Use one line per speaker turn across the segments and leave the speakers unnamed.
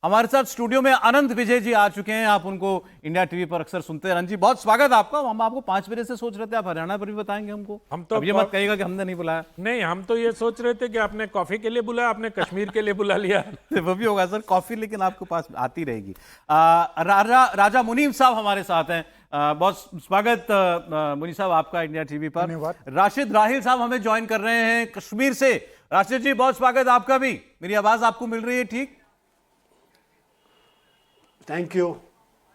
हमारे साथ स्टूडियो में अनंत विजय जी आ चुके हैं। आप उनको इंडिया टीवी पर अक्सर सुनते हैं। अनंत जी, बहुत स्वागत है आपका। हम आपको 5 बजे से सोच रहे थे, आप हरियाणा पर भी बताएंगे हमको।
हम तो
अब ये मत कहिएगा कि हमने नहीं बुलाया।
नहीं, हम तो ये सोच रहे थे कि आपने कॉफी के लिए बुलाया, आपने कश्मीर के लिए बुला लिया।
वो भी होगा सर, कॉफी लेकिन आपके पास आती रहेगी। राजा मुनीम साहब हमारे साथ हैं। बहुत स्वागत मुनीम साहब आपका इंडिया टीवी पर।
धन्यवाद।
राशिद राहिल साहब हमें ज्वाइन कर रहे हैं कश्मीर से। राशिद जी, बहुत स्वागत आपका भी। मेरी आवाज आपको मिल रही है ठीक?
थैंक यू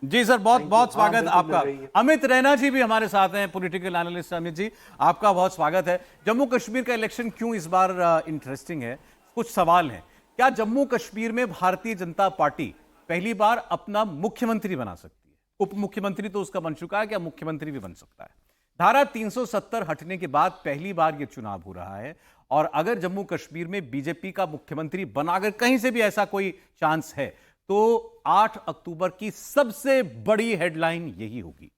जी सर, बहुत बहुत स्वागत
बिल्कुल
आपका।
मिल रही है।
अमित रैना जी भी हमारे साथ हैं, पॉलिटिकल एनालिस्ट। अमित जी, आपका बहुत स्वागत है। जम्मू कश्मीर का इलेक्शन क्यों इस बार इंटरेस्टिंग है? कुछ सवाल हैं। क्या जम्मू कश्मीर में भारतीय जनता पार्टी पहली बार अपना मुख्यमंत्री बना सकती है? उप मुख्यमंत्री तो उसका बन चुका है, क्या मुख्यमंत्री भी बन सकता है? धारा 370 हटने के बाद पहली बार यह चुनाव हो रहा है, और अगर जम्मू कश्मीर में बीजेपी का मुख्यमंत्री बना, अगर कहीं से भी ऐसा कोई चांस है, तो 8 अक्टूबर की सबसे बड़ी हेडलाइन यही होगी।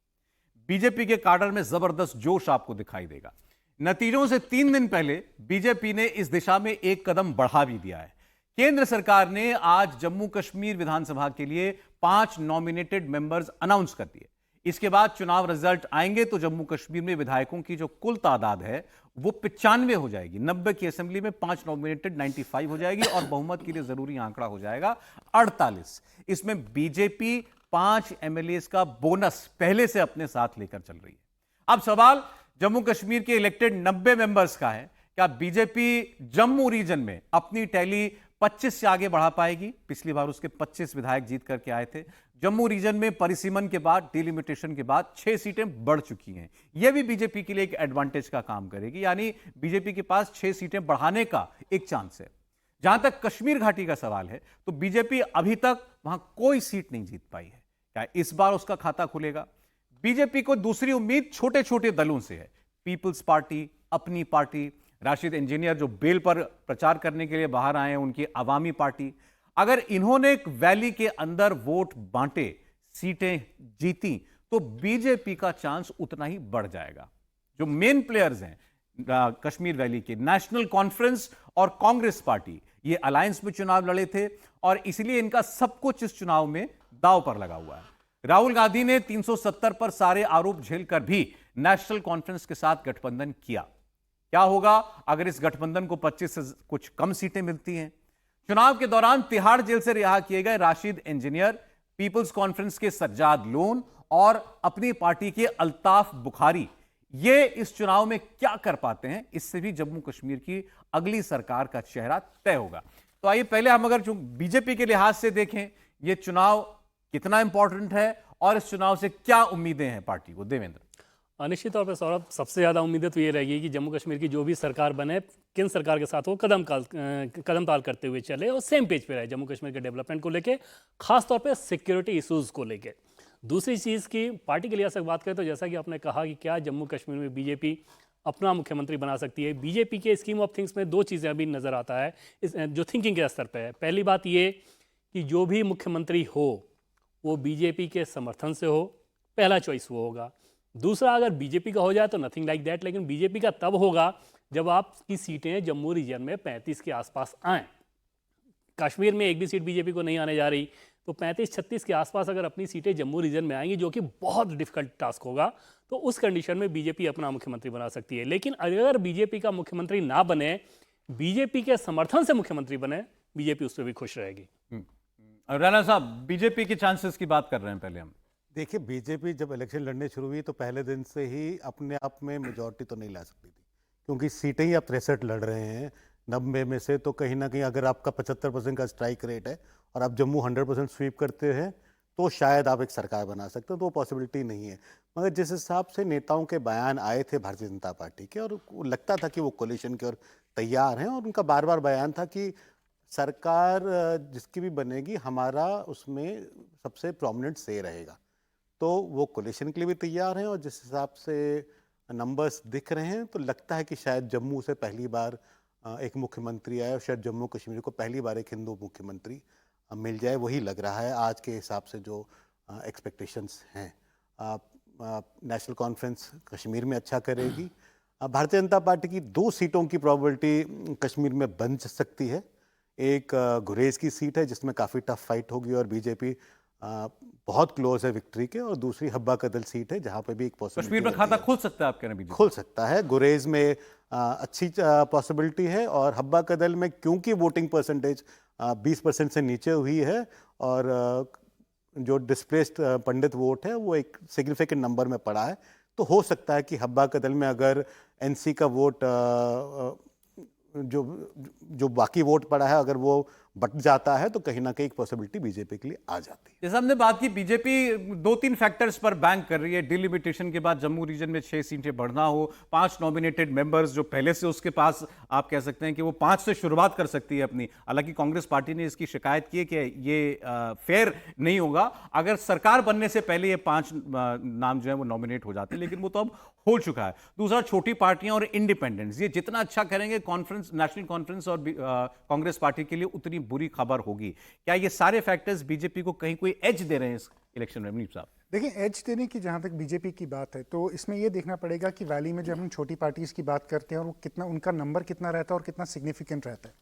बीजेपी के काडर में जबरदस्त जोश आपको दिखाई देगा। नतीजों से 3 दिन पहले बीजेपी ने इस दिशा में एक कदम बढ़ा भी दिया है। केंद्र सरकार ने आज जम्मू कश्मीर विधानसभा के लिए 5 नॉमिनेटेड मेंबर्स अनाउंस कर दिए। इसके बाद चुनाव रिजल्ट आएंगे तो जम्मू कश्मीर में विधायकों की जो कुल तादाद है वो 95 हो जाएगी। 90 की असेंबली में 5 नॉमिनेटेड 95 हो जाएगी, और बहुमत के लिए जरूरी आंकड़ा हो जाएगा 48। इसमें बीजेपी 5 एमएलएस का बोनस पहले से अपने साथ लेकर चल रही है। अब सवाल जम्मू कश्मीर के इलेक्टेड 90 मेंबर्स का है। क्या बीजेपी जम्मू रीजन में अपनी टैली 25 से आगे बढ़ा पाएगी? पिछली बार उसके 25 विधायक जीत करके आए थे। जम्मू रीजन में परिसीमन के बाद, डिलिमिटेशन के बाद 6 सीटें बढ़ चुकी हैं। यह भी बीजेपी के लिए एक एडवांटेज का काम करेगी, यानी बीजेपी के पास 6 सीटें बढ़ाने का एक चांस है। जहां तक कश्मीर घाटी का सवाल है, तो बीजेपी अभी तक वहां कोई सीट नहीं जीत पाई है। क्या इस बार उसका खाता खुलेगा? बीजेपी को दूसरी उम्मीद छोटे छोटे दलों से है। पीपल्स पार्टी, अपनी पार्टी, राशिद इंजीनियर जो बेल पर प्रचार करने के लिए बाहर आए हैं, उनकी अवामी पार्टी। अगर इन्होंने एक वैली के अंदर वोट बांटे, सीटें जीती, तो बीजेपी का चांस उतना ही बढ़ जाएगा। जो मेन प्लेयर्स हैं कश्मीर वैली के, नेशनल कॉन्फ्रेंस और कांग्रेस पार्टी, ये अलायंस में चुनाव लड़े थे, और इसलिए इनका सब कुछ इस चुनाव में दांव पर लगा हुआ है। राहुल गांधी ने 370 पर सारे आरोप झेलकर भी नेशनल कॉन्फ्रेंस के साथ गठबंधन किया। क्या होगा अगर इस गठबंधन को 25 से कुछ कम सीटें मिलती हैं? चुनाव के दौरान तिहाड़ जेल से रिहा किए गए राशिद इंजीनियर, पीपल्स कॉन्फ्रेंस के सज्जाद लोन और अपनी पार्टी के अल्ताफ बुखारी, ये इस चुनाव में क्या कर पाते हैं, इससे भी जम्मू कश्मीर की अगली सरकार का चेहरा तय होगा। तो आइए पहले हम अगर जो बीजेपी के लिहाज से देखें, यह चुनाव कितना इंपॉर्टेंट है और इस चुनाव से क्या उम्मीदें हैं पार्टी को? देवेंद्र।
निश्चित तौर पर सौरभ, सबसे ज़्यादा उम्मीदें तो ये रहेगी कि जम्मू कश्मीर की जो भी सरकार बने, केंद्र सरकार के साथ वो कदम ताल करते हुए चले और सेम पेज पे रहे जम्मू कश्मीर के डेवलपमेंट को लेके, खास तौर पे सिक्योरिटी इश्यूज़ को लेके। दूसरी चीज़ की पार्टी के लिहाज से बात करें तो जैसा कि आपने कहा कि क्या जम्मू कश्मीर में बीजेपी अपना मुख्यमंत्री बना सकती है। बीजेपी के स्कीम ऑफ थिंग्स में 2 चीज़ें अभी नज़र आता है जो थिंकिंग के स्तर पर है। पहली बात ये कि जो भी मुख्यमंत्री हो वो बीजेपी के समर्थन से हो, पहला चॉइस वो होगा। दूसरा, अगर बीजेपी का हो जाए तो नथिंग लाइक दैट, लेकिन बीजेपी का तब होगा जब आपकी सीटें जम्मू रीजन में 35 के आसपास आएँ। कश्मीर में एक भी सीट बीजेपी को नहीं आने जा रही, तो 35-36 के आसपास अगर अपनी सीटें जम्मू रीजन में आएंगी, जो कि बहुत डिफिकल्ट टास्क होगा, तो उस कंडीशन में बीजेपी अपना मुख्यमंत्री बना सकती है। लेकिन अगर बीजेपी का मुख्यमंत्री ना बने, बीजेपी के समर्थन से मुख्यमंत्री बने, बीजेपी उस पर भी खुश रहेगी।
राणा साहब, बीजेपी के चांसेस की बात कर रहे हैं पहले हम।
देखिए, बीजेपी जब इलेक्शन लड़ने शुरू हुई तो पहले दिन से ही अपने आप में मेजॉरिटी तो नहीं ला सकती थी, क्योंकि सीटें ही आप 63 लड़ रहे हैं 90 में से। तो कहीं ना कहीं अगर आपका 75% का स्ट्राइक रेट है और आप जम्मू 100% स्वीप करते हैं, तो शायद आप एक सरकार बना सकते हो। तो वो पॉसिबिलिटी नहीं है। मगर जिस हिसाब से नेताओं के बयान आए थे भारतीय जनता पार्टी के, और लगता था कि वो कोलिशन की ओर तैयार हैं, और उनका बार बार बयान था कि सरकार जिसकी भी बनेगी, हमारा उसमें सबसे प्रोमिनेंट से रहेगा। तो वो कोलिशन के लिए भी तैयार हैं, और जिस हिसाब से नंबर्स दिख रहे हैं, तो लगता है कि शायद जम्मू से पहली बार एक मुख्यमंत्री आए, और शायद जम्मू कश्मीर को पहली बार एक हिंदू मुख्यमंत्री मिल जाए। वही लग रहा है आज के हिसाब से जो एक्सपेक्टेशंस हैं। नेशनल कॉन्फ्रेंस कश्मीर में अच्छा करेगी। भारतीय जनता पार्टी की 2 सीटों की प्रोबेबिलिटी कश्मीर में बन सकती है। एक गुरेज की सीट है जिसमें काफ़ी टफ फाइट होगी और बीजेपी बहुत क्लोज है विक्ट्री के, और दूसरी हब्बा कदल सीट है जहाँ पे भी एक
कश्मीर
पॉसिबिलिटी
में खाता खुल सकता है आप कह रहे हैं बीजेपी?
खुल सकता है। गुरेज में अच्छी पॉसिबिलिटी है, और हब्बा कदल में क्योंकि वोटिंग परसेंटेज 20% से नीचे हुई है और जो डिस्प्लेस्ड पंडित वोट है वो एक सिग्निफिकेंट नंबर में पड़ा है, तो हो सकता है कि हब्बा कदल में अगर एनसी का वोट जो जो बाकी वोट पड़ा है अगर वो बट जाता है तो कहीं ना कहीं एक पॉसिबिलिटी बीजेपी के लिए आ जाती है।
जैसे हमने बात की, बीजेपी 2-3 फैक्टर्स पर बैंक कर रही है। डिलिमिटेशन के बाद जम्मू रीजन में 6 सीटें बढ़ना हो, 5 नॉमिनेटेड मेंबर्स जो पहले से उसके पास, आप कह सकते हैं कि वो 5 से शुरुआत कर सकती है अपनी। हालांकि कांग्रेस पार्टी ने इसकी शिकायत की है कि ये फेयर नहीं होगा अगर सरकार बनने से पहले ये 5 नाम जो है वो नॉमिनेट हो जाते हैं, लेकिन वो तो अब हो चुका है। दूसरा, छोटी पार्टियां और इंडिपेंडेंट्स, ये जितना अच्छा करेंगे कॉन्फ्रेंस, नेशनल कॉन्फ्रेंस और कांग्रेस पार्टी के लिए उतनी बुरी खबर होगी। क्या ये सारे फैक्टर्स बीजेपी को कहीं कोई एज दे रहे हैं इस इलेक्शन में? मुनीब साहब,
देखिए, एज देने की जहाँ तक बीजेपी की बात है तो इसमें ये देखना पड़ेगा कि वैली में जब हम छोटी पार्टीज की बात करते हैं और वो कितना, उनका नंबर कितना रहता है और कितना सिग्निफिकेंट रहता है।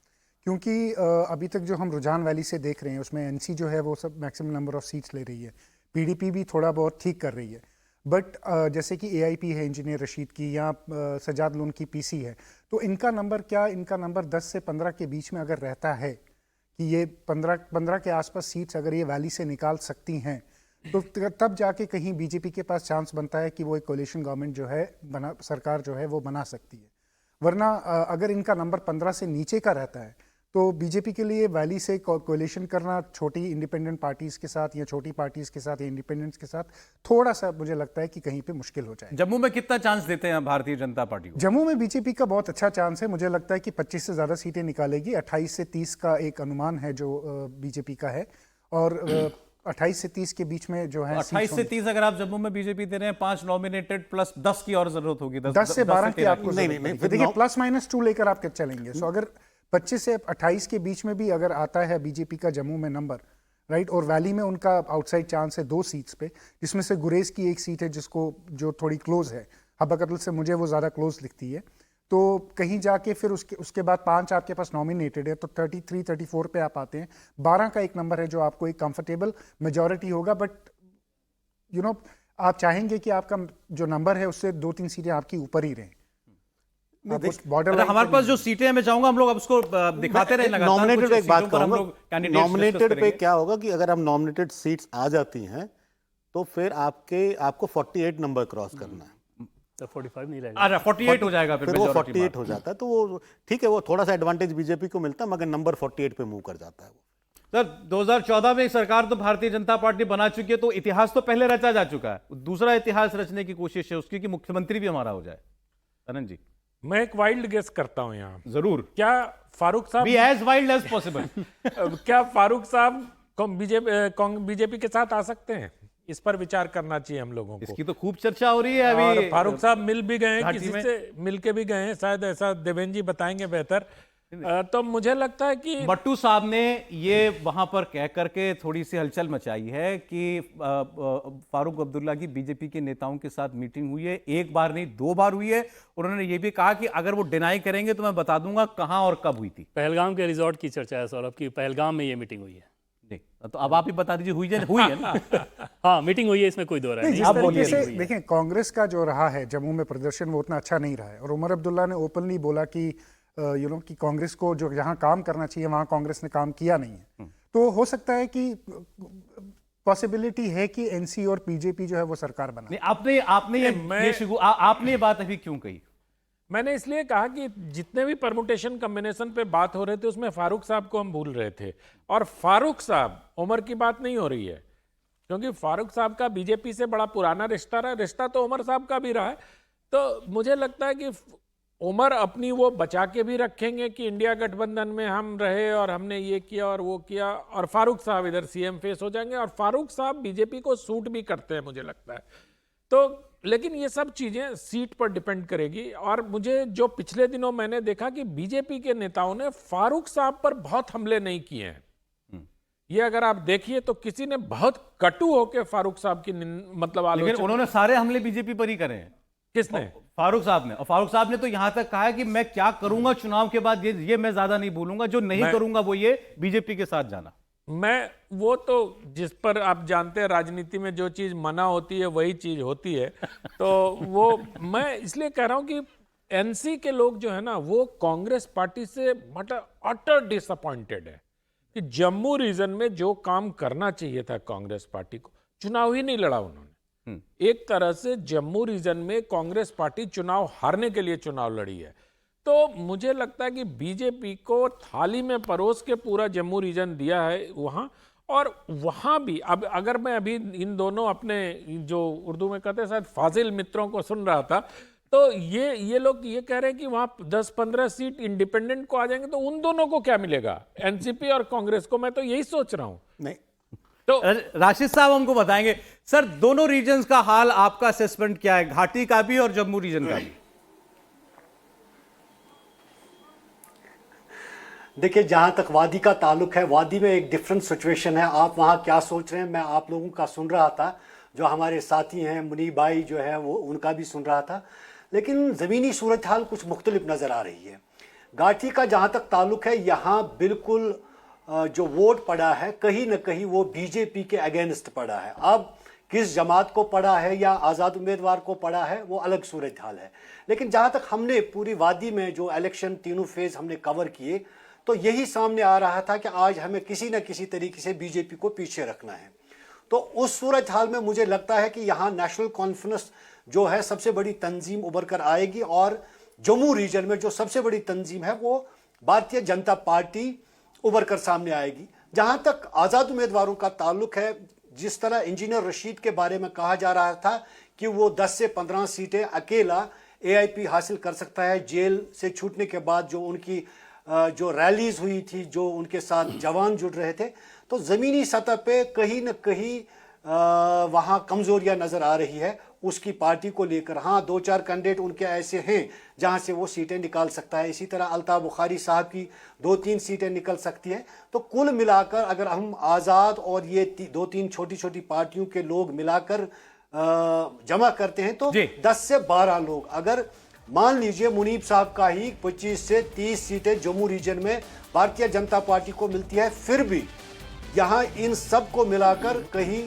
क्योंकि अभी तक जो हम रुझान वैली से देख रहे हैं उसमें एनसी जो है वो सब मैक्सिमम नंबर ऑफ सीट्स ले रही है, पीडीपी भी थोड़ा बहुत ठीक कर रही है, बट जैसे कि एआईपी है इंजीनियर रशीद की, या सजाद लोन की पीसी है, तो इनका नंबर क्या, इनका नंबर 10 से 15 के बीच में अगर रहता है कि ये 15 के आसपास सीट्स अगर ये वैली से निकाल सकती हैं तो तब जाके कहीं बीजेपी के पास चांस बनता है कि वो एक कोलिशन गवर्नमेंट जो है सरकार जो है वो बना सकती है। वरना अगर इनका नंबर 15 से नीचे का रहता है तो बीजेपी के लिए वैली से कोलिशन करना छोटी इंडिपेंडेंट पार्टीज के साथ या छोटी पार्टीज के साथ या इंडिपेंडेंट्स के साथ थोड़ा सा मुझे लगता है कि कहीं पे मुश्किल हो जाए।
जम्मू में कितना चांस देते हैं भारतीय जनता पार्टी को?
जम्मू में बीजेपी का बहुत अच्छा चांस है, मुझे लगता है कि 25 से ज्यादा सीटें निकालेगी। 28 से 30 का एक अनुमान है जो बीजेपी का है, और 28 से 30 के बीच में जो है
28 से 30 अगर आप जम्मू में बीजेपी दे रहे हैं, 5 नॉमिनेटेड प्लस 10 की और जरूरत होगी,
10 से 12 की आपको
नहीं,
देखिए प्लस माइनस 2 लेकर आप चलेंगे। सो अगर 25 से 28 के बीच में भी अगर आता है बीजेपी का जम्मू में नंबर, राइट, और वैली में उनका आउटसाइड चांस है 2 सीट्स पे, जिसमें से गुरेज की एक सीट है जिसको जो थोड़ी क्लोज है, हब्बा कदल से मुझे वो ज़्यादा क्लोज लिखती है, तो कहीं जाके फिर उसके बाद 5 आपके पास नॉमिनेटेड है तो 33-34 पे आप आते हैं। 12 का एक नंबर है जो आपको एक कंफर्टेबल मेजॉरिटी होगा, बट यू नो आप चाहेंगे कि आपका जो नंबर है उससे 2-3 सीटें आपकी ऊपर ही रहें।
बॉर्डर हमारे पास जो सीटें हैं मैं चाहूंगा हम लोग अब उसको दिखाते रहे लगातार।
नॉमिनेटेड
कुछ
एक बात
सीटों पर हम लोग
कहूंगा,
कैंडिडेट्स
नॉमिनेटेड
डिस्कस
पे
करेंगे।
क्या होगा कि अगर आप नॉमिनेटेड सीट्स आ जाती हैं तो फिर आपको 48 नंबर क्रॉस करना है,
तो 45 नहीं रहेगा।
अरे 48 हो जाएगा
फिर वो 48 हो जाता है, तो वो ठीक है, वो थोड़ा सा एडवांटेज बीजेपी को मिलता है, मगर नंबर 48 पे मूव कर जाता है वो।
सर 2014 में सरकार तो भारतीय जनता पार्टी बना चुकी है, तो इतिहास तो पहले रचा जा चुका है, दूसरा इतिहास रचने की कोशिश है उसकी कि मुख्यमंत्री भी हमारा हो जाए। अनंत जी,
मैं एक वाइल्ड गेस करता हूं यहाँ।
जरूर,
क्या फारूक साहब
be as wild as possible.
क्या फारूक साहब बीजेपी के साथ आ सकते हैं? इस पर विचार करना चाहिए हम लोगों को।
इसकी तो खूब चर्चा हो रही है
और
अभी।
फारूक साहब मिल भी गए हैं,
घाटी
किसी
में।
से मिल के भी गए हैं, शायद ऐसा देवेंद्र जी बताएंगे बेहतर। तो मुझे लगता है कि
मट्टू साहब ने ये वहां पर कह करके थोड़ी सी हलचल मचाई है कि फारूक अब्दुल्ला की बीजेपी के नेताओं के साथ मीटिंग हुई है, एक बार नहीं 2 बार हुई है। उन्होंने ये भी कहा कि अगर वो डिनाई करेंगे तो मैं बता दूंगा कहां और कब हुई थी।
पहलगाम के रिजॉर्ट की चर्चा है सौरभ की, पहलगाम में ये मीटिंग हुई है।
तो अब आप ही बता दीजिए, हुई है ना?
हाँ, मीटिंग हुई है, इसमें कोई दो राय
नहीं,
नहीं।
जिस
आप
तरीके
बोलिए।
से देखें कांग्रेस का जो रहा है जम्मू में प्रदर्शन वो उतना अच्छा नहीं रहा है, और उमर अब्दुल्ला ने ओपनली बोला कि कि कांग्रेस को जो जहां काम करना चाहिए वहां कांग्रेस ने काम किया नहीं है। तो हो सकता है कि पॉसिबिलिटी है कि एनसी और बीजेपी जो है वो सरकार बना।
नहीं, आपने ये बात अभी क्यों कही?
मैंने इसलिए कहा कि जितने भी परमुटेशन कॉम्बिनेशन पे बात हो रहे थे उसमें फारूक साहब को हम भूल रहे थे, और फारूक साहब, उमर की बात नहीं हो रही है, क्योंकि फारूक साहब का बीजेपी से बड़ा पुराना रिश्ता रहा, रिश्ता तो उमर साहब का भी रहा है। तो मुझे लगता है कि उमर अपनी वो बचा के भी रखेंगे कि इंडिया गठबंधन में हम रहे और हमने ये किया और वो किया, और फारूक साहब इधर सीएम फेस हो जाएंगे, और फारूक साहब बीजेपी को सूट भी करते हैं मुझे लगता है। तो लेकिन ये सब चीजें सीट पर डिपेंड करेगी, और मुझे जो पिछले दिनों मैंने देखा कि बीजेपी के नेताओं ने फारूक साहब पर बहुत हमले नहीं किए हैं। ये अगर आप देखिए तो किसी ने बहुत कटु होकर फारूक साहब की मतलब
लेकिन
आलोचना,
उन्होंने सारे हमले बीजेपी पर ही करे हैं।
किसने?
फारूक साहब ने। और फारूक साहब ने तो यहां तक कहा है कि मैं क्या करूंगा चुनाव के बाद, ये मैं ज्यादा नहीं बोलूंगा, जो नहीं करूंगा वो ये बीजेपी के साथ जाना।
मैं वो तो जिस पर आप जानते हैं राजनीति में जो चीज मना होती है वही चीज होती है। तो वो मैं इसलिए कह रहा हूं कि एनसी के लोग जो है ना वो कांग्रेस पार्टी से अटर डिसअपॉइंटेड है कि जम्मू रीजन में जो काम करना चाहिए था कांग्रेस पार्टी को, चुनाव ही नहीं लड़ा उन्होंने। एक तरह से जम्मू रीजन में कांग्रेस पार्टी चुनाव हारने के लिए चुनाव लड़ी है। तो मुझे लगता है कि बीजेपी को थाली में परोस के पूरा जम्मू रीजन दिया है वहां, और वहां भी अब अगर मैं अभी इन दोनों अपने जो उर्दू में कहते हैं शायद फाजिल मित्रों को सुन रहा था, तो ये लोग ये कह रहे हैं कि वहां 10-15 सीट इंडिपेंडेंट को आ जाएंगे, तो उन दोनों को क्या मिलेगा, एनसीपी और कांग्रेस को? मैं तो यही सोच रहा हूं।
नहीं,
तो राशिद साहब हमको बताएंगे सर, दोनों रीजन्स का हाल आपका असेसमेंट क्या है, घाटी का भी और जम्मू रीजन का भी?
देखिए, जहां तक वादी का ताल्लुक है, वादी में एक डिफरेंट सिचुएशन है। आप वहां क्या सोच रहे हैं मैं आप लोगों का सुन रहा था, जो हमारे साथी हैं मुनीब भाई जो है वो उनका भी सुन रहा था, लेकिन ज़मीनी सूरत हाल कुछ मुख्तलिफ नज़र आ रही है। घाटी का जहां तक ताल्लुक है, यहाँ बिल्कुल जो वोट पड़ा है कहीं ना कहीं वो बीजेपी के अगेंस्ट पड़ा है। अब किस जमात को पड़ा है या आज़ाद उम्मीदवार को पड़ा है वो अलग सूरत हाल है, लेकिन जहाँ तक हमने पूरी वादी में जो इलेक्शन तीनों फेज़ हमने कवर किए, तो यही सामने आ रहा था कि आज हमें किसी न किसी तरीके से बीजेपी को पीछे रखना है। तो उस सूरत हाल में मुझे लगता है कि यहाँ नेशनल कॉन्फ्रेंस जो है सबसे बड़ी तंजीम उभर कर आएगी, और जम्मू रीजन में जो सबसे बड़ी तंजीम है वो भारतीय जनता पार्टी उभर कर सामने आएगी। जहां तक आज़ाद उम्मीदवारों का ताल्लुक है, जिस तरह इंजीनियर रशीद के बारे में कहा जा रहा था कि वो 10 से 15 सीटें अकेला एआईपी हासिल कर सकता है, जेल से छूटने के बाद जो उनकी जो रैलीज हुई थी, जो उनके साथ जवान जुड़ रहे थे, तो ज़मीनी सतह पे कहीं न कहीं वहाँ कमज़ोरियाँ नज़र आ रही है उसकी पार्टी को लेकर। हाँ, 2-4 कैंडिडेट उनके ऐसे हैं जहाँ से वो सीटें निकाल सकता है। इसी तरह अल्ताफ़ बुखारी साहब की 2-3 सीटें निकल सकती हैं। तो कुल मिलाकर अगर हम आज़ाद और ये 2-3 छोटी छोटी पार्टियों के लोग मिलाकर जमा करते हैं तो 10 से 12 लोग, अगर मान लीजिए मुनीब साहब का ही 25 से 30 सीटें जम्मू रीजन में भारतीय जनता पार्टी को मिलती है, फिर भी यहाँ इन सब को मिलाकर कहीं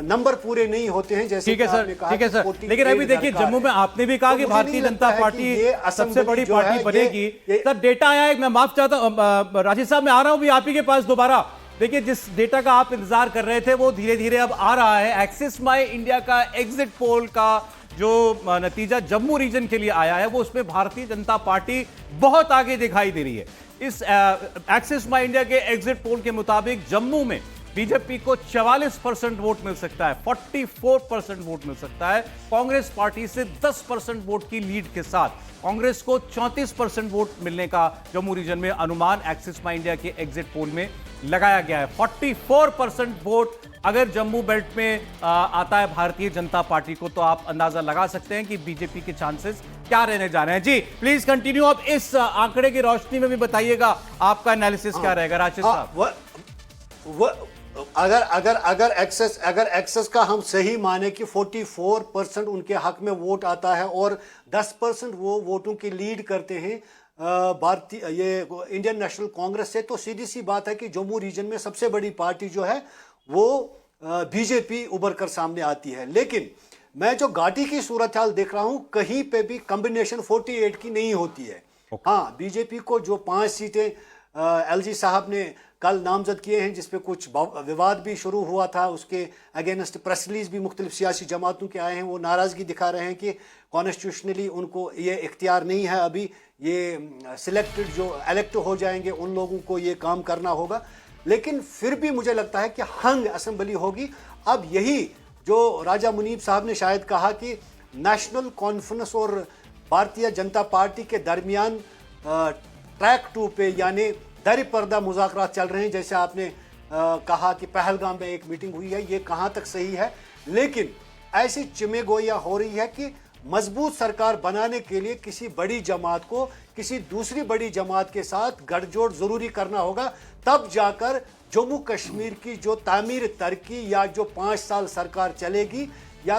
नंबर पूरे नहीं होते हैं। जैसे
ठीक है सर, ठीक है सर, लेकिन अभी देखिए जम्मू में आपने भी कहा कि भारतीय जनता पार्टी सबसे बड़ी पार्टी बनेगी। सर डेटा आया है, मैं माफ चाहता हूं राशिद साहब, मैं आ रहा हूं भी आप ही के पास दोबारा। देखिए जिस डेटा का आप इंतजार कर रहे थे वो धीरे धीरे अब आ रहा है। एक्सिस माई इंडिया का एग्जिट पोल का जो नतीजा जम्मू रीजन के लिए आया है वो उसमें भारतीय जनता पार्टी बहुत आगे दिखाई दे रही है। इस एक्सिस माई इंडिया के एग्जिट पोल के मुताबिक जम्मू में बीजेपी को 44% वोट मिल सकता है, 44% वोट मिल सकता है। कांग्रेस पार्टी से 10% वोट की लीड के साथ कांग्रेस को 34% वोट मिलने का जम्मू रीजन में अनुमान एक्सिस माई इंडिया के एग्जिट पोल में लगाया गया है। 44% वोट अगर जम्मू बेल्ट में आता है भारतीय जनता पार्टी को, तो आप अंदाजा लगा सकते हैं कि बीजेपी के चांसेस क्या रहने जा रहे हैं। जी प्लीज कंटिन्यू, अब इस आंकड़े की रोशनी में भी बताइएगा आपका एनालिसिस क्या रहेगा राशिद साहब।
अगर एक्सेस का हम सही माने कि 44% उनके हक में वोट आता है और 10% वो वोटों की लीड करते हैं भारतीय ये इंडियन नेशनल कांग्रेस से, तो सीधी सी बात है कि जम्मू रीजन में सबसे बड़ी पार्टी जो है वो बीजेपी उभर कर सामने आती है। लेकिन मैं जो घाटी की सूरत हाल देख रहा हूं, कहीं पे भी कॉम्बिनेशन 48 की नहीं होती है। हाँ, बीजेपी को जो 5 सीटें एलजी साहब ने कल नामजद किए हैं, जिसपे कुछ विवाद भी शुरू हुआ था, उसके अगेंस्ट प्रेस रिलीज भी मुख्तलिफ सियासी जमातों के आए हैं। वो नाराज़गी दिखा रहे हैं कि कॉन्स्टिट्यूशनली उनको ये इख्तियार नहीं है, अभी ये सिलेक्टेड जो इलेक्ट हो जाएंगे उन लोगों को ये काम करना होगा। लेकिन फिर भी मुझे लगता है कि हंग असेंबली होगी। अब यही जो राजा मुनीब साहब ने शायद कहा कि नेशनल कॉन्फ्रेंस और भारतीय जनता पार्टी के दरमियान ट्रैक 2 पे यानी दर पर्दा मुज़ाकरात चल रहे हैं, जैसे आपने कहा कि पहलगाम में एक मीटिंग हुई है, ये कहाँ तक सही है। लेकिन ऐसी चिमेगोइयाँ हो रही है कि मजबूत सरकार बनाने के लिए किसी बड़ी जमात को किसी दूसरी बड़ी जमात के साथ गठजोड़ ज़रूरी करना होगा, तब जाकर जम्मू कश्मीर की जो तामीर तरक्की या जो 5 साल सरकार चलेगी या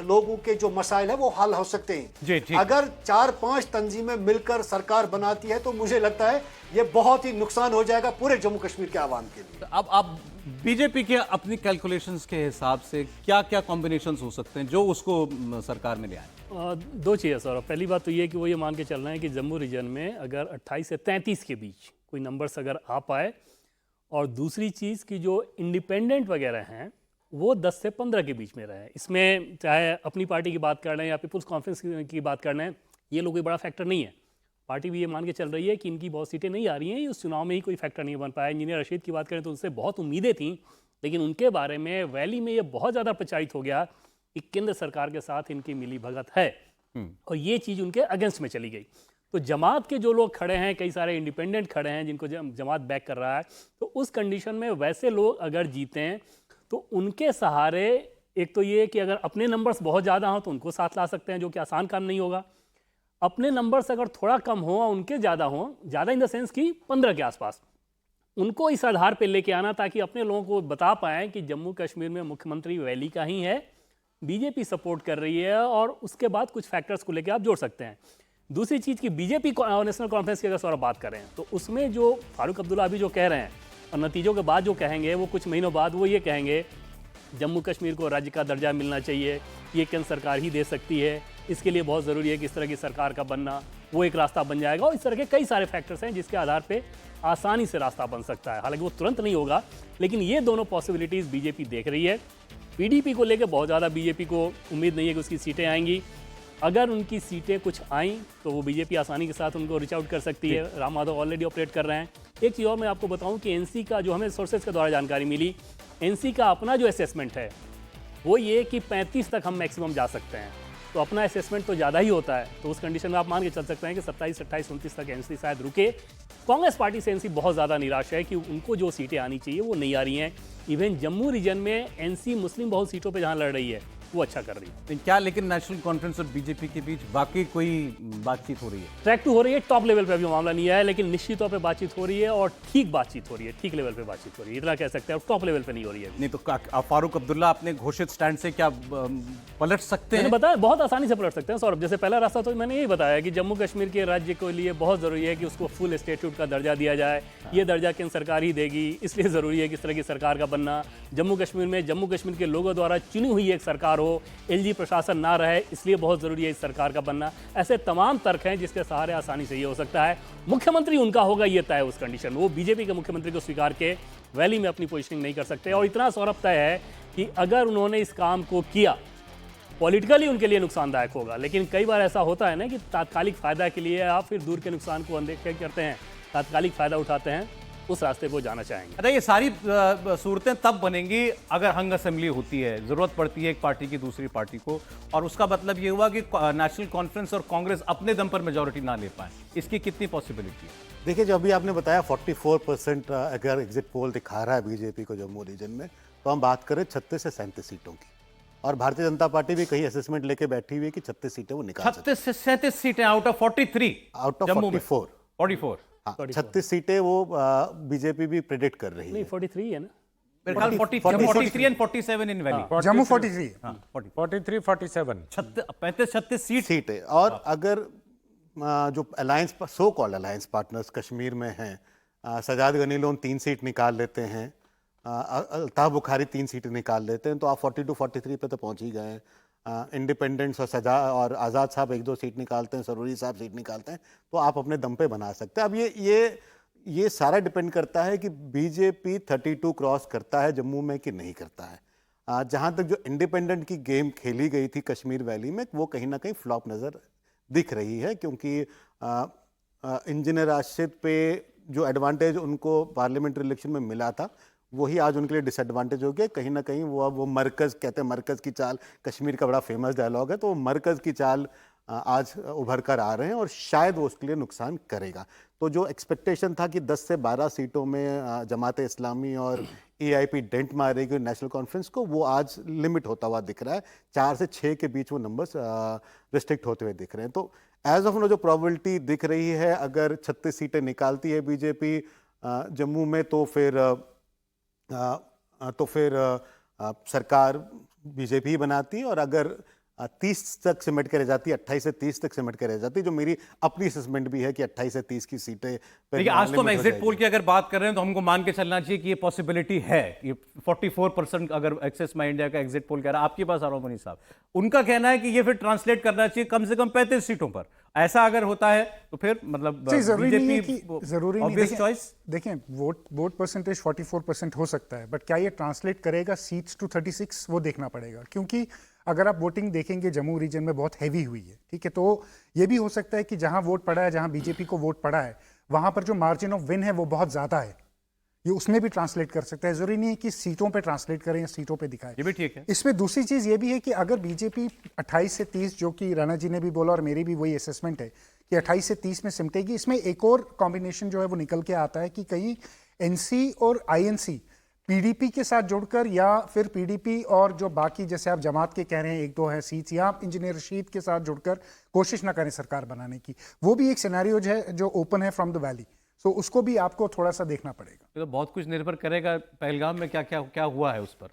लोगों के जो मसाइल है वो हल हो सकते
जी,
हैं।
ठीक।
अगर 4-5 तंजीमें मिलकर सरकार बनाती है तो मुझे लगता है ये बहुत ही नुकसान हो जाएगा पूरे जम्मू कश्मीर के आवाम के लिए।
अब आप बीजेपी के अपनी कैलकुलेशंस के हिसाब से क्या क्या कॉम्बिनेशंस हो सकते हैं जो उसको सरकार में ले आए?
दो चीज़ें सौरभ। पहली बात तो ये कि वो ये मान के चल रहे हैं कि जम्मू रीजन में अगर 28 से 33 के बीच कोई नंबर्स अगर आ पाए, और दूसरी चीज़ कि जो इंडिपेंडेंट वगैरह हैं वो 10 से 15 के बीच में रहे। इसमें चाहे अपनी पार्टी की बात कर रहे हैं या पीपुल्स कॉन्फ्रेंस की बात कर रहे हैं, ये लोग कोई बड़ा फैक्टर नहीं है। पार्टी भी ये मान के चल रही है कि इनकी बहुत सीटें नहीं आ रही हैं, इस चुनाव में ही कोई फैक्टर नहीं बन पाया। इंजीनियर रशीद की बात करें तो उनसे बहुत उम्मीदें थीं, लेकिन उनके बारे में वैली में ये बहुत ज़्यादा प्रचारित हो गया कि केंद्र सरकार के साथ इनकी मिली भगत है, और ये चीज़ उनके अगेंस्ट में चली गई। तो जमात के जो लोग खड़े हैं, कई सारे इंडिपेंडेंट खड़े हैं जिनको जमात बैक कर रहा है, तो उस कंडीशन में वैसे लोग अगर जीते हैं तो उनके सहारे एक तो ये कि अगर अपने नंबर्स बहुत ज़्यादा हों तो उनको साथ ला सकते हैं, जो कि आसान काम नहीं होगा। अपने नंबर्स अगर थोड़ा कम हो और उनके ज़्यादा हों, ज़्यादा इन द सेंस कि 15 के आसपास, उनको इस आधार पर लेके आना ताकि अपने लोगों को बता पाएँ कि जम्मू कश्मीर में मुख्यमंत्री वैली का ही है, बीजेपी सपोर्ट कर रही है, और उसके बाद कुछ फैक्टर्स को लेकर आप जोड़ सकते हैं। दूसरी चीज़ की बीजेपी नेशनल कॉन्फ्रेंस की अगर सौरभ बात करें तो उसमें जो फारूक अब्दुल्ला अभी जो कह रहे हैं और नतीजों के बाद जो कहेंगे, वो कुछ महीनों बाद वो ये कहेंगे जम्मू कश्मीर को राज्य का दर्जा मिलना चाहिए, ये केंद्र सरकार ही दे सकती है, इसके लिए बहुत ज़रूरी है कि इस तरह की सरकार का बनना, वो एक रास्ता बन जाएगा। और इस तरह के कई सारे फैक्टर्स हैं जिसके आधार पर आसानी से रास्ता बन सकता है। हालांकि वो तुरंत नहीं होगा, लेकिन ये दोनों पॉसिबिलिटीज़ बीजेपी देख रही है। पीडीपी को लेकर बहुत ज़्यादा बीजेपी को उम्मीद नहीं है कि उसकी सीटें आएंगी। अगर उनकी सीटें कुछ आईं तो वो बीजेपी आसानी के साथ उनको रीच आउट कर सकती है। राम माधव ऑलरेडी ऑपरेट कर रहे हैं। एक चीज़ और मैं आपको बताऊं कि एनसी का जो हमें सोर्सेज के द्वारा जानकारी मिली, एनसी का अपना जो असेसमेंट है वो ये कि 35 तक हम मैक्सिमम जा सकते हैं। तो अपना असेसमेंट तो ज़्यादा ही होता है, तो उस कंडीशन में आप मान के चल सकते हैं कि 27, 28, 29 तक एनसी शायद रुके। कांग्रेस पार्टी से एनसी बहुत ज़्यादा निराश है कि उनको जो सीटें आनी चाहिए वो नहीं आ रही हैं। इवन जम्मू रीजन में एनसी मुस्लिम बहुत सीटों पे जहां लड़ रही है वो अच्छा कर रही है।
क्या लेकिन नेशनल कॉन्फ्रेंस और बीजेपी के बीच वाकई कोई बातचीत हो रही है?
ट्रैक टू हो रही है, टॉप लेवल पे अभी मामला नहीं आया है, लेकिन निश्चित तौर पे बातचीत हो रही है और ठीक बातचीत हो रही है, ठीक लेवल पे बातचीत हो रही है, इतना कह सकते हैं। टॉप लेवल पे नहीं हो रही है।
नहीं तो फारूक अब्दुल्ला अपने घोषित स्टैंड से क्या पलट सकते हैं?
मैंने बताया बहुत आसानी से पलट सकते हैं सौरभ। जैसे पहला रास्ता तो मैंने यही बताया कि जम्मू कश्मीर के राज्य के लिए बहुत ज़रूरी है कि उसको फुल स्टेट्यूट का दर्जा दिया जाए। ये दर्जा केंद्र सरकार ही देगी, इसलिए ज़रूरी है कि इस तरह की सरकार का बनना। जम्मू कश्मीर में जम्मू कश्मीर के लोगों द्वारा चुनी हुई एक सरकार हो, एलजी प्रशासन ना रहे, इसलिए बहुत ज़रूरी है इस सरकार का बनना। ऐसे तमाम तर्क हैं जिसके सहारे आसानी से ये हो सकता है। मुख्यमंत्री उनका होगा ये तय उस कंडीशन में। वो बीजेपी के मुख्यमंत्री को स्वीकार के वैली में अपनी पोजीशनिंग नहीं कर सकते। और इतना सौरभ तय है कि अगर उन्होंने इस काम को किया, पॉलिटिकली उनके लिए नुकसानदायक होगा। लेकिन कई बार ऐसा होता है ना कि तात्कालिक फ़ायदा के लिए आप फिर दूर के नुकसान को अनदेखा करते हैं, तात्कालिक फ़ायदा उठाते हैं, उस रास्ते को जाना चाहेंगे।
अच्छा, ये सारी सूरतें तब बनेंगी अगर हंग असेंबली होती है, ज़रूरत पड़ती है एक पार्टी की दूसरी पार्टी को, और उसका मतलब ये हुआ कि नेशनल कॉन्फ्रेंस और कांग्रेस अपने दम पर मेजॉरिटी ना ले पाए। इसकी कितनी पॉसिबिलिटी है?
देखिए, जो अभी आपने बताया 44% अगर एग्जिट पोल दिखा रहा है बीजेपी को जम्मू रीजन में, तो हम बात करें 36 से 37 सीटों की। और भारतीय जनता पार्टी भी कहीं असेसमेंट लेके बैठी हुई है कि 36 सीटें वो निकाल सकती है।
36 से 37 सीटें out of 43,
out of
Jammu में
44।
44।
हाँ, 36 सीटें वो बीजेपी भी प्रिडिक्ट कर रही
नहीं,
है।
43 है ना।
मेरे ख्याल 43 एंड 47 इन वैली।
जम्मू 43 है।
43, 47
35-36
सीटें। और अगर जो alliance, so called alliance partners Kashmir में हैं, सजाद गनी लोन 3 सीट निकाल लेते हैं, अल्ताफ बुखारी 3 सीटें निकाल लेते हैं, तो आप 42, 43 पे तो पहुंच ही गए हैं। इंडिपेंडेंट्स और सजा और आज़ाद साहब 1-2 सीट निकालते हैं, सरूरी साहब सीट निकालते हैं, तो आप अपने दम पे बना सकते हैं। अब ये सारा डिपेंड करता है कि बीजेपी 32 क्रॉस करता है जम्मू में कि नहीं करता है। जहाँ तक जो इंडिपेंडेंट की गेम खेली गई थी कश्मीर वैली में, वो कहीं ना कहीं फ्लॉप नज़र दिख रही है, क्योंकि इंजीनियर राशिद पे जो एडवांटेज उनको पार्लियामेंट्री इलेक्शन में मिला था, वही आज उनके लिए डिसएडवांटेज हो गया। कहीं ना कहीं वो मरकज़ कहते हैं, मरकज़ की चाल, कश्मीर का बड़ा फेमस डायलॉग है, तो वो मरकज़ की चाल आज उभर कर आ रहे हैं और शायद वो उसके लिए नुकसान करेगा। तो जो एक्सपेक्टेशन था कि 10 से 12 सीटों में जमात इस्लामी और एआईपी डेंट मारेगी नेशनल कॉन्फ्रेंस को, वो आज लिमिट होता हुआ दिख रहा है। 4 से 6 के बीच वो नंबर्स रिस्ट्रिक्ट होते हुए दिख रहे हैं। तो एज ऑफ नो जो प्रोबेबिलिटी दिख रही है, अगर 36 सीटें निकालती है बीजेपी जम्मू में, तो फिर तो फिर सरकार बीजेपी ही बनाती है, और अगर 30 तक सिमट के रह जाती है, 28 से 30 तक सिमट के रह जाती है, जो मेरी अपनी असेसमेंट भी है कि 28 से 30 की सीटें
देखिए आज तो हम एग्जिट पोल की अगर बात कर रहे हैं तो हमको मान के चलना चाहिए कि ये पॉसिबिलिटी है। ये 44% अगर एक्सेस माई इंडिया का एग्जिट पोल कह रहा है, आपके पास आ रहा हूं मनीष साहब, उनका कहना है कि ये फिर ट्रांसलेट करना चाहिए कम से कम 35 सीटों पर। ऐसा अगर होता है तो फिर मतलब
जरूरी नहीं है कि जरूरी नहीं,
ऑब्वियस चॉइस।
देखें वोट परसेंटेज 44% हो सकता है, बट क्या ये ट्रांसलेट करेगा सीट्स टू 36, वो देखना पड़ेगा। क्योंकि अगर आप वोटिंग देखेंगे जम्मू रीजन में बहुत हैवी हुई है, ठीक है, तो ये भी हो सकता है कि जहां वोट पड़ा है, जहां बीजेपी को वोट पड़ा है, वहां पर जो मार्जिन ऑफ विन है वो बहुत ज्यादा है, ये उसमें भी ट्रांसलेट कर सकता है। जरूरी नहीं है कि सीटों पे ट्रांसलेट करें या सीटों पे दिखाएं।
ये भी ठीक है।
इसमें दूसरी चीज ये भी है कि अगर बीजेपी 28 से 30, जो कि राणा जी ने भी बोला और मेरी भी वही असेसमेंट है कि 28 से 30 में सिमटेगी, इसमें एक और कॉम्बिनेशन जो है वो निकल के आता है कि कहीं एनसी और आईएनसी पीडीपी के साथ जुड़कर, या फिर पीडीपी और जो बाकी जैसे आप जमात के कह रहे हैं 1-2 हैं सीट्स, या इंजीनियर रशीद के साथ जुड़कर कोशिश ना करें सरकार बनाने की, वो भी एक सिनेरियो है जो ओपन है फ्रॉम द वैली। सो उसको भी आपको थोड़ा सा देखना पड़ेगा।
तो बहुत कुछ निर्भर करेगा पहलगाम में क्या क्या क्या हुआ है उस पर।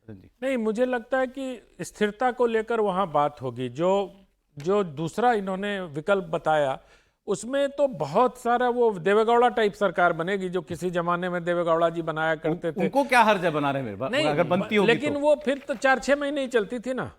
नहीं, मुझे लगता है कि स्थिरता को लेकर वहां बात होगी। जो दूसरा इन्होंने विकल्प बताया उसमें तो बहुत सारा वो देवेगौड़ा टाइप सरकार बनेगी जो किसी जमाने में देवेगौड़ा जी बनाया करते थे।
उनको क्या हर्ज है बना रहे मेरे
नहीं,
अगर बनती होगी
लेकिन
तो।
वो फिर तो 4-6 महीने ही चलती थी ना।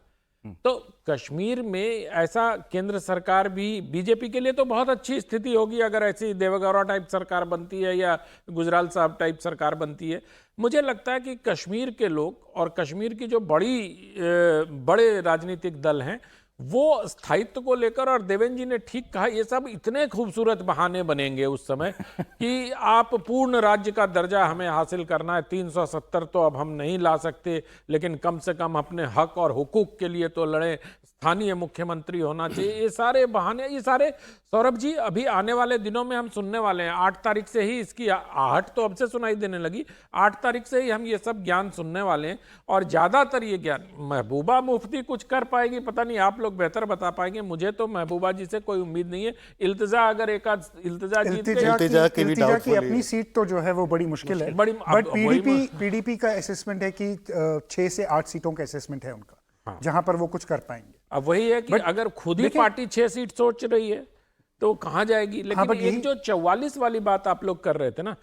तो कश्मीर में ऐसा केंद्र सरकार भी, बीजेपी के लिए तो बहुत अच्छी स्थिति होगी अगर ऐसी देवेगौड़ा टाइप सरकार बनती है या गुजराल साहब टाइप सरकार बनती है। मुझे लगता है कि कश्मीर के लोग और कश्मीर की जो बड़े राजनीतिक दल हैं वो स्थायित्व को लेकर, और देवेंद्र जी ने ठीक कहा, ये सब इतने खूबसूरत बहाने बनेंगे उस समय कि आप पूर्ण राज्य का दर्जा हमें हासिल करना है, 370 तो अब हम नहीं ला सकते, लेकिन कम से कम अपने हक और हुकूक के लिए तो लड़ें, स्थानीय मुख्यमंत्री होना चाहिए, ये सारे बहाने, ये सारे सौरभ जी अभी आने वाले दिनों में हम सुनने वाले हैं। 8 तारीख से ही इसकी आहट तो अब से सुनाई देने लगी, 8 तारीख से ही हम ये सब ज्ञान सुनने वाले हैं। और ज्यादातर ये ज्ञान महबूबा मुफ्ती कुछ कर पाएगी, पता नहीं, आप लोग बेहतर बता पाएंगे। मुझे तो महबूबा जी से कोई उम्मीद नहीं है। इल्तिजा अगर एक आध इल्तिजा
की अपनी सीट तो जो है वो बड़ी मुश्किल है, बट पीडीपी का असेसमेंट है कि 6 से 8 सीटों का असेसमेंट है उनका, जहां पर वो कुछ कर पाएंगे।
अब वही है कि अगर खुद ही पार्टी 6 सीट सोच रही है तो कहां जाएगी। लेकिन एक जो 44 वाली बात आप लोग कर रहे थे ना,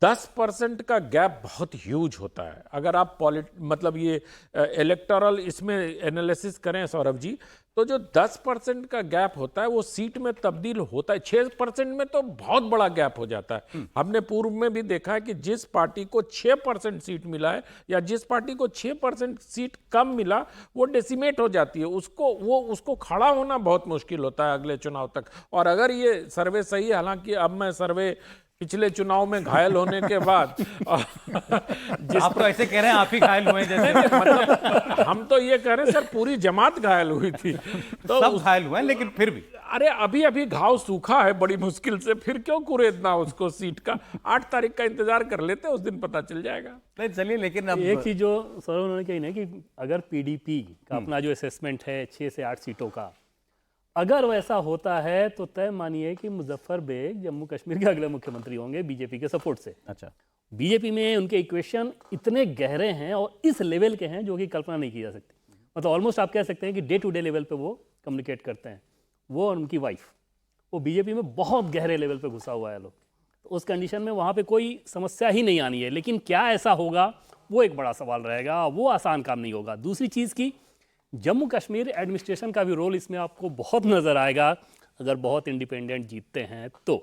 10% का गैप बहुत ह्यूज होता है। अगर आप मतलब ये इलेक्टोरल इसमें एनालिसिस करें सौरभ जी, तो जो 10% का गैप होता है वो सीट में तब्दील होता है। 6% में तो बहुत बड़ा गैप हो जाता है। हमने पूर्व में भी देखा है कि जिस पार्टी को 6% सीट मिला है या जिस पार्टी को 6% सीट कम मिला, वो डेसिमेट हो जाती है, उसको खड़ा होना बहुत मुश्किल होता है अगले चुनाव तक। और अगर ये सर्वे सही है, हालांकि अब मैं सर्वे पिछले चुनाव में घायल होने के बाद
आप तो ऐसे कह रहे हैं आप ही घायल हुए जैसे।
मतलब हम तो ये कह रहे हैं सर, पूरी जमात घायल हुई थी, तो
सब घायल हुए हैं, लेकिन फिर भी
अरे अभी घाव सूखा है बड़ी मुश्किल से, फिर क्यों कुरेदना उसको सीट का। 8 तारीख का इंतजार कर लेते हैं, उस दिन पता चल जाएगा।
नहीं चलिए, लेकिन अब
एक चीज जो सौरभ उन्होंने कही ना कि अगर पीडीपी का अपना जो असेसमेंट है 6 से 8 सीटों का, अगर वैसा होता है तो तय मानिए कि मुजफ्फर बेग जम्मू कश्मीर के अगले मुख्यमंत्री होंगे बीजेपी के सपोर्ट से।
अच्छा,
बीजेपी में उनके इक्वेशन इतने गहरे हैं और इस लेवल के हैं जो कि कल्पना नहीं की जा सकती। मतलब ऑलमोस्ट आप कह सकते हैं कि डे टू डे लेवल पे वो कम्युनिकेट करते हैं, वो और उनकी वाइफ, वो बीजेपी में बहुत गहरे लेवल पे घुसा हुआ है लोग। तो उस कंडीशन में वहाँ पे कोई समस्या ही नहीं आनी है। लेकिन क्या ऐसा होगा वो एक बड़ा सवाल रहेगा, वो आसान काम नहीं होगा। दूसरी चीज़ की जम्मू कश्मीर एडमिनिस्ट्रेशन का भी रोल इसमें आपको बहुत नजर आएगा अगर बहुत इंडिपेंडेंट जीतते हैं तो।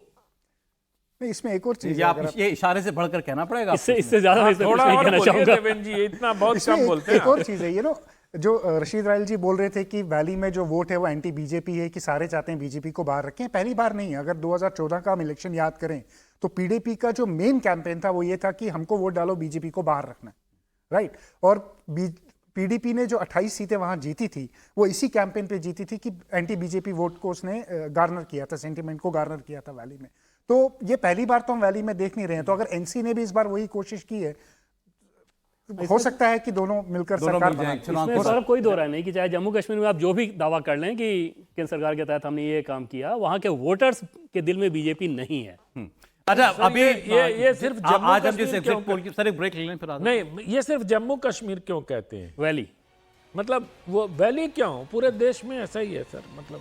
नहीं, इसमें एक और चीज
आप ये इशारे से बढ़कर कहना पड़ेगा
इससे ज्यादा मैं इसमें कुछ नहीं कहना चाहूंगा।
देवेंद्र जी इतना बहुत कम बोलते हैं।
एक और चीज है, ये जो रशीद राइल जी बोल रहे थे कि वैली में जो वोट है वो एंटी बीजेपी है, कि सारे चाहते हैं बीजेपी को बाहर रखें। पहली बार नहीं, अगर 2014 का हम इलेक्शन याद करें तो पीडीपी का जो मेन कैंपेन था वो ये था कि हमको वोट डालो, बीजेपी को बाहर रखना है, राइट। और पीडीपी ने जो 28 सीटें वहां जीती थी वो इसी कैंपेन पे जीती थी कि एंटी बीजेपी वोट को उसने गार्नर किया था, सेंटिमेंट को गार्नर किया था वैली में। तो ये पहली बार तो हम वैली में देख नहीं रहे हैं। तो अगर एनसी ने भी इस बार वही कोशिश की है, हो सकता है कि दोनों मिलकर सरकार बनाएं।
इसमें सौरभ कोई दो राय नहीं कि चाहे जम्मू कश्मीर में आप जो भी दावा कर लें कि केंद्र सरकार के तहत हमने ये काम किया, वहां के वोटर्स के दिल में बीजेपी नहीं है।
अच्छा
सर,
अभी
ये सिर्फ जम्मू
आज हम
कश्मीर
जिस
क्यों
एग्जिट पोल की सर एक ब्रेक ले लें फिर आते हैं।
नहीं, ये सिर्फ जम्मू कश्मीर क्यों कहते हैं?
वैली
मतलब वो वैली क्यों? पूरे देश में ऐसा ही है सर, मतलब